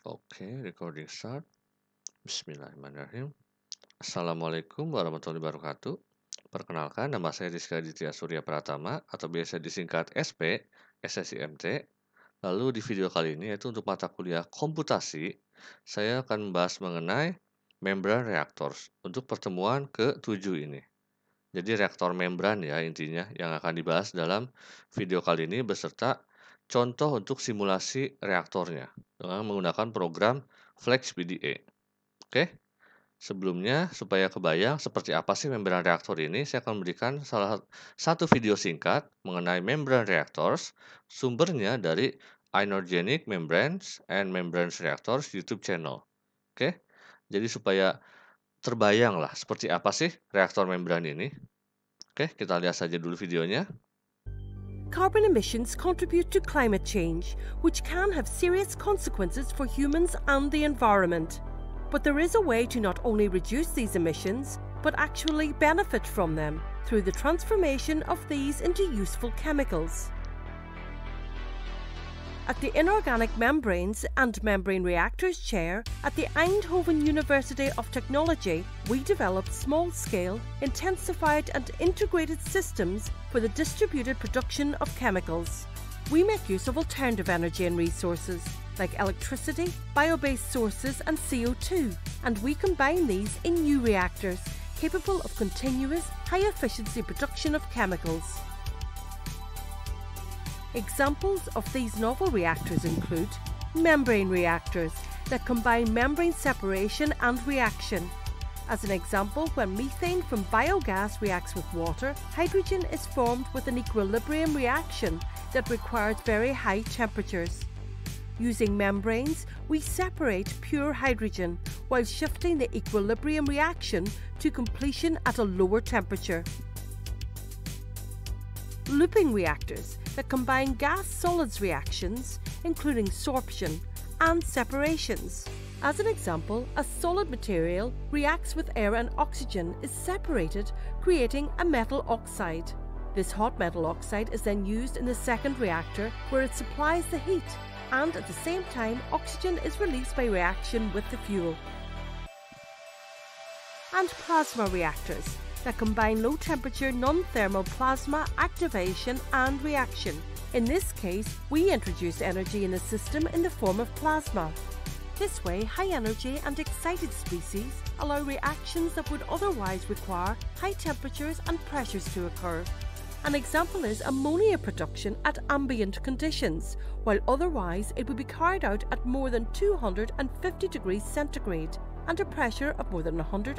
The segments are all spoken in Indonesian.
Oke, recording start. Bismillahirrahmanirrahim. Assalamualaikum warahmatullahi wabarakatuh. Perkenalkan, nama saya Rizky Aditya Surya Pratama atau biasa disingkat SP, SSIMT. Lalu di video kali ini yaitu untuk mata kuliah komputasi, saya akan membahas mengenai membran reactors untuk pertemuan ke-7 ini. Jadi reaktor membran ya intinya yang akan dibahas dalam video kali ini beserta contoh untuk simulasi reaktornya dengan menggunakan program FlexPDA. Oke, sebelumnya supaya kebayang seperti apa sih membran reaktor ini, saya akan memberikan salah satu video singkat mengenai membran reactors, sumbernya dari Inorganic Membranes and Membranes Reactors YouTube channel. Oke, jadi supaya terbayang lah seperti apa sih reaktor membran ini. Oke, kita lihat saja dulu videonya. Carbon emissions contribute to climate change, which can have serious consequences for humans and the environment. But there is a way to not only reduce these emissions, but actually benefit from them through the transformation of these into useful chemicals. At the Inorganic Membranes and Membrane Reactors Chair at the Eindhoven University of Technology, we developed small-scale, intensified and integrated systems for the distributed production of chemicals. We make use of alternative energy and resources, like electricity, bio-based sources and CO2, and we combine these in new reactors, capable of continuous, high-efficiency production of chemicals. Examples of these novel reactors include membrane reactors that combine membrane separation and reaction. As an example, when methane from biogas reacts with water, hydrogen is formed with an equilibrium reaction that requires very high temperatures. Using membranes, we separate pure hydrogen while shifting the equilibrium reaction to completion at a lower temperature. Looping reactors that combine gas-solids reactions, including sorption and separations. As an example, a solid material reacts with air and oxygen is separated, creating a metal oxide. This hot metal oxide is then used in the second reactor, where it supplies the heat, and at the same time oxygen is released by reaction with the fuel. And plasma reactors that combine low-temperature non-thermal plasma activation and reaction. In this case, we introduce energy in the system in the form of plasma. This way, high-energy and excited species allow reactions that would otherwise require high temperatures and pressures to occur. An example is ammonia production at ambient conditions, while otherwise it would be carried out at more than 250 degrees centigrade and a pressure of more than 150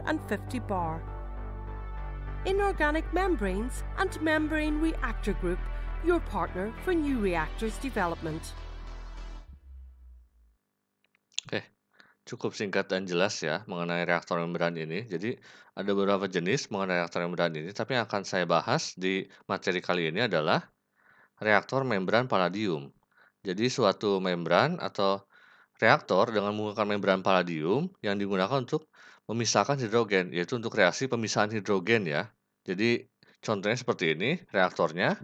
bar. Inorganic Membranes and Membrane Reactor Group, your partner for new reactors development. Oke, cukup singkat dan jelas ya mengenai reaktor membran ini. Jadi ada beberapa jenis mengenai reaktor membran ini, tapi yang akan saya bahas di materi kali ini adalah reaktor membran palladium. Jadi suatu membran atau reaktor dengan menggunakan membran palladium yang digunakan untuk memisahkan hidrogen, yaitu untuk reaksi pemisahan hidrogen ya. Jadi contohnya seperti ini reaktornya,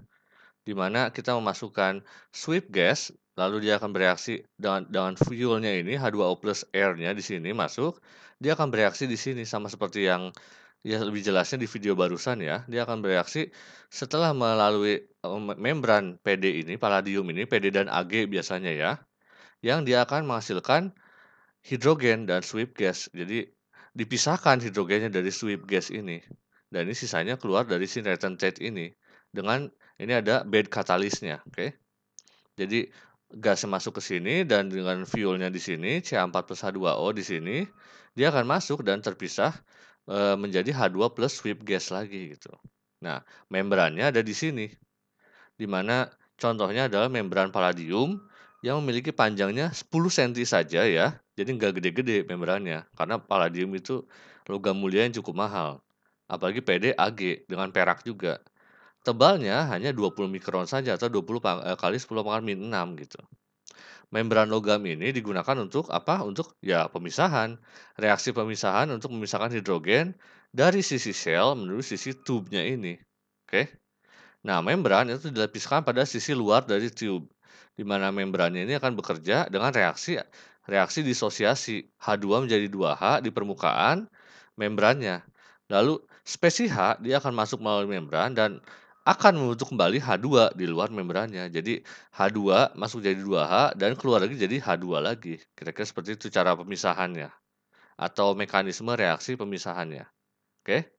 di mana kita memasukkan sweep gas, lalu dia akan bereaksi dengan fuelnya ini H2O plus air-nya di sini masuk, dia akan bereaksi di sini sama seperti yang ya lebih jelasnya di video barusan ya. Dia akan bereaksi setelah melalui membran PD ini, palladium ini, PD dan Ag biasanya ya, yang dia akan menghasilkan hidrogen dan sweep gas. Jadi dipisahkan hidrogennya dari sweep gas ini. Dan ini sisanya keluar dari si retentate ini. Dengan ini ada bed katalisnya, oke. Jadi gasnya masuk ke sini dan dengan fuelnya di sini CH4+H2O di sini, dia akan masuk dan terpisah menjadi H2 plus sweep gas lagi gitu. Nah, membrannya ada di sini. Di mana contohnya adalah membran palladium yang memiliki panjangnya 10 cm saja ya. Jadi nggak gede-gede membrannya karena palladium itu logam mulia yang cukup mahal. Apalagi PD Ag dengan perak juga. Tebalnya hanya 20 mikron saja atau 20 kali 10 pangkat min 6 gitu. Membran logam ini digunakan untuk apa? Untuk ya pemisahan. Reaksi pemisahan untuk memisahkan hidrogen dari sisi sel menuju sisi tube-nya ini. Oke. Nah, membran itu dilapiskan pada sisi luar dari tube, di mana membrannya ini akan bekerja dengan reaksi reaksi disosiasi. H2 menjadi 2H di permukaan membrannya. Lalu spesies H dia akan masuk melalui membran dan akan membentuk kembali H2 di luar membrannya. Jadi H2 masuk jadi 2H dan keluar lagi jadi H2 lagi. Kira-kira seperti itu cara pemisahannya atau mekanisme reaksi pemisahannya. Oke.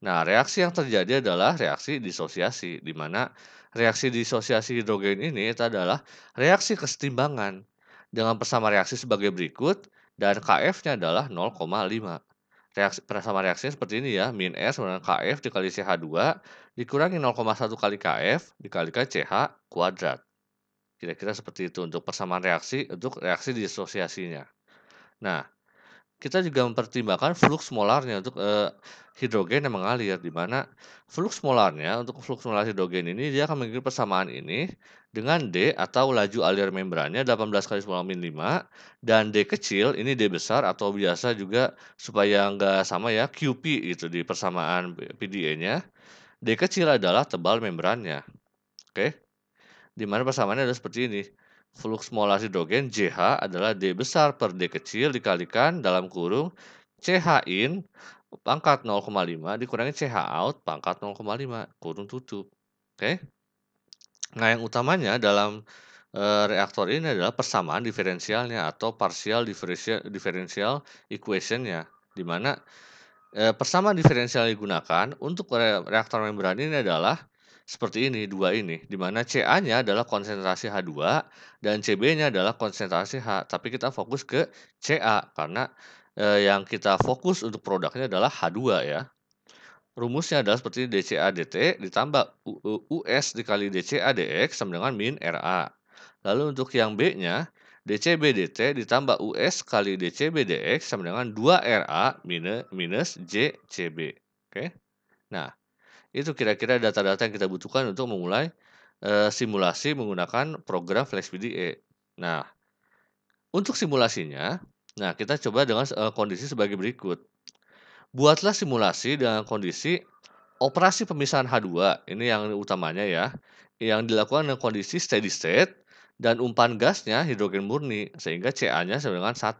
Nah, reaksi yang terjadi adalah reaksi disosiasi, di mana reaksi disosiasi hidrogen ini itu adalah reaksi kesetimbangan dengan persama reaksi sebagai berikut dan Kf-nya adalah 0,5. Reaksi persama reaksinya seperti ini ya, min R sama dengan Kf dikali CH2 dikurangi 0,1 kali Kf dikalikan CH kuadrat. Kira-kira seperti itu untuk persamaan reaksi untuk reaksi disosiasinya. Nah, kita juga mempertimbangkan fluks molarnya untuk, hidrogen yang mengalir, di mana fluks molarnya untuk fluks molar hidrogen ini dia akan mengikuti persamaan ini dengan D atau laju alir membrannya 18 kali 10⁻⁵ dan D kecil ini D besar atau biasa juga supaya nggak sama ya QP gitu di persamaan PDE-nya. D kecil adalah tebal membrannya, oke? Di mana persamaannya adalah seperti ini. Flux molar hidrogen JH adalah D besar per D kecil dikalikan dalam kurung CH in pangkat 0,5 dikurangi CH out pangkat 0,5 kurung tutup. Oke. Nah, yang utamanya dalam reaktor ini adalah persamaan diferensialnya atau partial differential equation-nya, di mana persamaan diferensial yang digunakan untuk reaktor membran ini adalah seperti ini, dua ini, di mana Ca-nya adalah konsentrasi H2 dan Cb-nya adalah konsentrasi H. Tapi kita fokus ke Ca karena yang kita fokus untuk produknya adalah H2 ya. Rumusnya adalah seperti dCa dt ditambah US dikali dCa dx sama dengan min Ra. Lalu untuk yang B-nya, dCb dt ditambah US kali dCb dx sama dengan 2Ra minus JCb. Oke. Nah, itu kira-kira data-data yang kita butuhkan untuk memulai simulasi menggunakan program FlashPDA. Nah, untuk simulasinya, nah kita coba dengan kondisi sebagai berikut. Buatlah simulasi dengan kondisi operasi pemisahan H2, ini yang utamanya ya, yang dilakukan dengan kondisi steady state dan umpan gasnya hidrogen murni, sehingga Ca-nya sama dengan 1.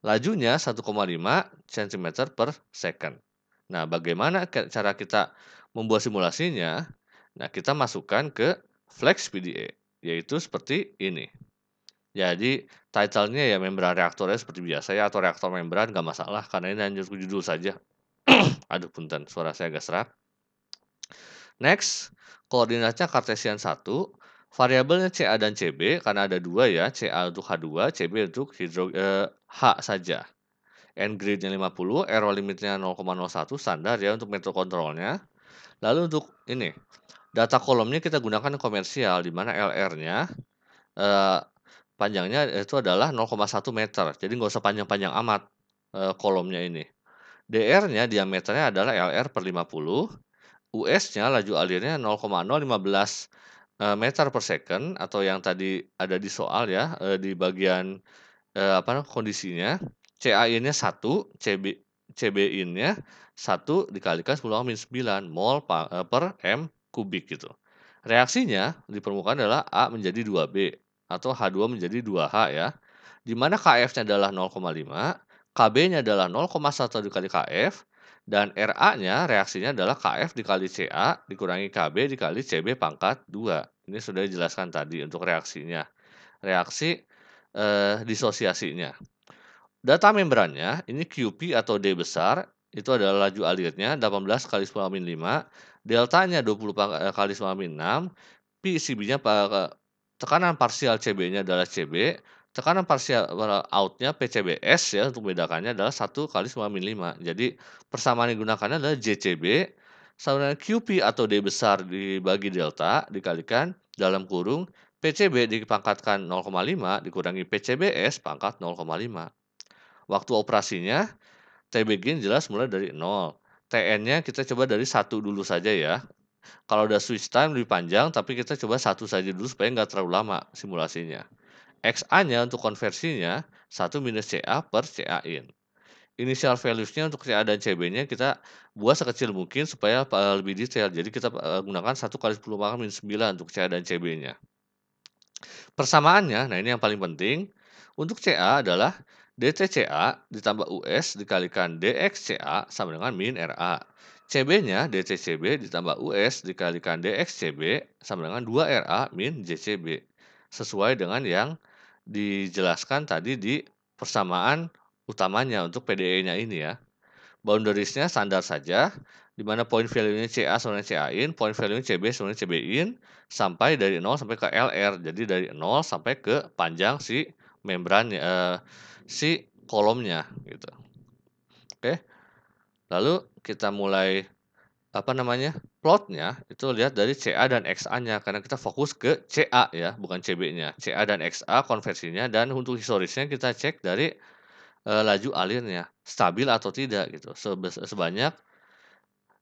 Lajunya 1,5 cm per second. Nah, bagaimana cara kita membuat simulasinya? Nah, kita masukkan ke FlexPDA, yaitu seperti ini. Jadi, title-nya ya membran reaktornya seperti biasa ya, atau reaktor membran nggak masalah, karena ini hanya judul saja. Aduh, punten, suara saya agak serak. Next, koordinatnya Cartesian 1, variabelnya Ca dan Cb, karena ada dua ya, Ca untuk H2, Cb untuk H saja. N grade-nya 50, error limitnya 0,01 standar ya untuk metode kontrolnya. Lalu untuk ini, data kolomnya kita gunakan komersial, di mana LR-nya panjangnya itu adalah 0,1 meter, jadi nggak usah panjang-panjang amat kolomnya ini. DR-nya diameternya adalah LR per 50, US-nya laju alirnya 0,015 meter per second atau yang tadi ada di soal ya di bagian kondisinya. CA-in-nya 1, CB-in-nya 1 dikalikan 10⁻⁹ mol per M kubik gitu. Reaksinya di permukaan adalah A menjadi 2B atau H2 menjadi 2H ya. Di mana Kf-nya adalah 0,5, Kb-nya adalah 0,1 dikali Kf, dan Ra-nya reaksinya adalah Kf dikali Ca dikurangi Kb dikali Cb pangkat 2. Ini sudah dijelaskan tadi untuk reaksinya. Reaksi disosiasinya. Data membrannya, ini QP atau D besar, itu adalah laju alirnya 18 kali 10⁻⁵, deltanya 20 kali 10⁻⁶, P CB-nya tekanan parsial CB-nya adalah CB, tekanan parsial out-nya PCBS ya untuk membedakannya adalah 1 kali 10⁻⁵. Jadi persamaan yang digunakannya adalah JCB sama dengan QP atau D besar dibagi delta dikalikan dalam kurung PCB dipangkatkan 0,5 dikurangi PCBS pangkat 0,5. Waktu operasinya, T begin jelas mulai dari 0. TN-nya kita coba dari 1 dulu saja ya. Kalau udah switch time lebih panjang, tapi kita coba 1 saja dulu supaya nggak terlalu lama simulasinya. XA-nya untuk konversinya 1 minus CA per CA in. Initial values-nya untuk CA dan CB-nya kita buat sekecil mungkin supaya lebih detail. Jadi kita gunakan 1 kali 10⁻⁹ untuk CA dan CB-nya. Persamaannya, nah ini yang paling penting. Untuk CA adalah DTCA ditambah US dikalikan DXCA sama dengan min RA. CB-nya DTCB ditambah US dikalikan DXCB sama dengan 2RA min JCB. Sesuai dengan yang dijelaskan tadi di persamaan utamanya untuk PDE-nya ini ya. Boundariesnya standar saja, di mana point value-nya CA sama dengan CA in, point value-nya CB sama dengan CB in, sampai dari 0 sampai ke LR. Jadi dari 0 sampai ke panjang si membrannya, si kolomnya gitu. Oke, lalu kita mulai plotnya itu lihat dari CA dan XA-nya karena kita fokus ke CA ya, bukan CB-nya. CA dan XA konversinya dan untuk historisnya kita cek dari laju alirnya, stabil atau tidak gitu. Sebanyak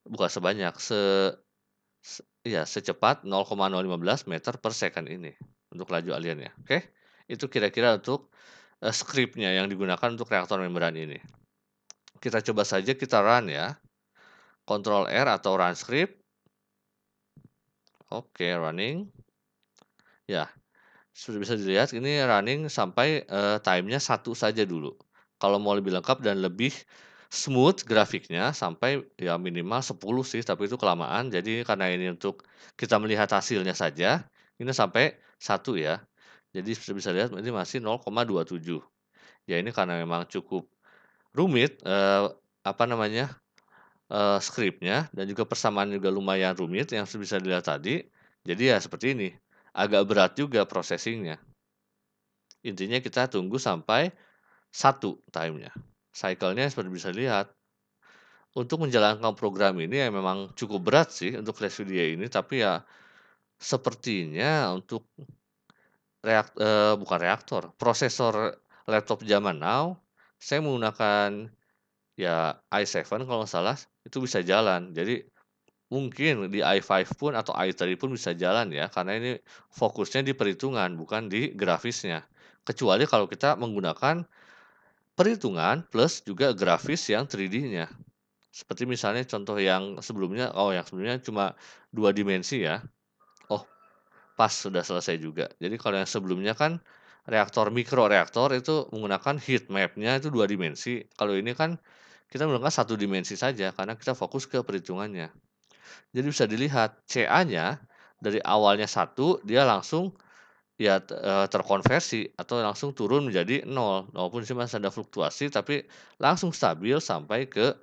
bukan sebanyak, secepat 0,015 meter per second ini untuk laju alirnya, oke? Itu kira-kira untuk, skripnya yang digunakan untuk reaktor membran ini. Kita coba saja kita run ya, Ctrl R atau run script. Oke, running. Ya, sudah bisa dilihat ini running sampai, time-nya 1 saja dulu. Kalau mau lebih lengkap dan lebih smooth grafiknya sampai ya minimal 10 sih, tapi itu kelamaan. Jadi karena ini untuk kita melihat hasilnya saja, ini sampai 1 ya. Jadi sudah bisa lihat ini masih 0,27. Ya ini karena memang cukup rumit, skripnya dan juga persamaan juga lumayan rumit yang bisa dilihat tadi. Jadi ya seperti ini, agak berat juga processing-nya. Intinya kita tunggu sampai 1 time-nya. Cycle-nya seperti bisa lihat. Untuk menjalankan program ini ya memang cukup berat sih untuk FlashVDA ini, tapi ya sepertinya untuk bukan reaktor, prosesor laptop zaman now, saya menggunakan ya i7 kalau nggak salah, itu bisa jalan. Jadi mungkin di i5 pun atau i3 pun bisa jalan ya, karena ini fokusnya di perhitungan bukan di grafisnya. Kecuali kalau kita menggunakan perhitungan plus juga grafis yang 3D-nya. Seperti misalnya contoh yang sebelumnya, yang sebelumnya cuma 2 dimensi ya. Oh, pas sudah selesai juga. Jadi kalau yang sebelumnya kan mikroreaktor itu menggunakan heat map-nya itu 2 dimensi. Kalau ini kan kita menggunakan 1 dimensi saja karena kita fokus ke perhitungannya. Jadi bisa dilihat CA-nya dari awalnya 1 dia langsung ya terkonversi atau langsung turun menjadi 0, walaupun sih masih ada fluktuasi tapi langsung stabil sampai ke,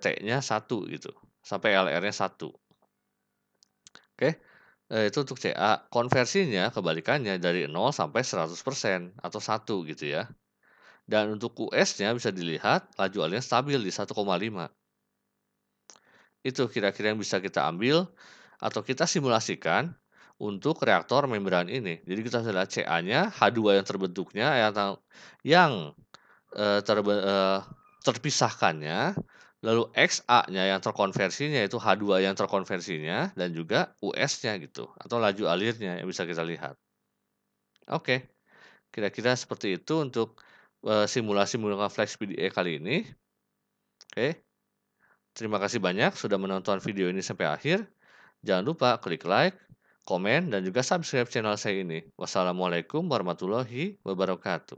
T-nya 1 gitu, sampai LR-nya 1. Oke, itu untuk CA. Konversinya kebalikannya dari 0 sampai 100% atau 1 gitu ya. Dan untuk US-nya bisa dilihat laju alirnya stabil di 1,5. Itu kira-kira yang bisa kita ambil atau kita simulasikan untuk reaktor membran ini. Jadi kita bisa lihat CA-nya, H2 yang terbentuknya yang, terpisahkannya, lalu XA-nya yang terkonversinya itu H2 yang terkonversinya dan juga US-nya gitu atau laju alirnya yang bisa kita lihat. Oke, kira-kira seperti itu untuk, simulasi menggunakan FlashPDA kali ini. Oke, terima kasih banyak sudah menonton video ini sampai akhir. Jangan lupa klik like, komen, dan juga subscribe channel saya ini. Wassalamualaikum warahmatullahi wabarakatuh.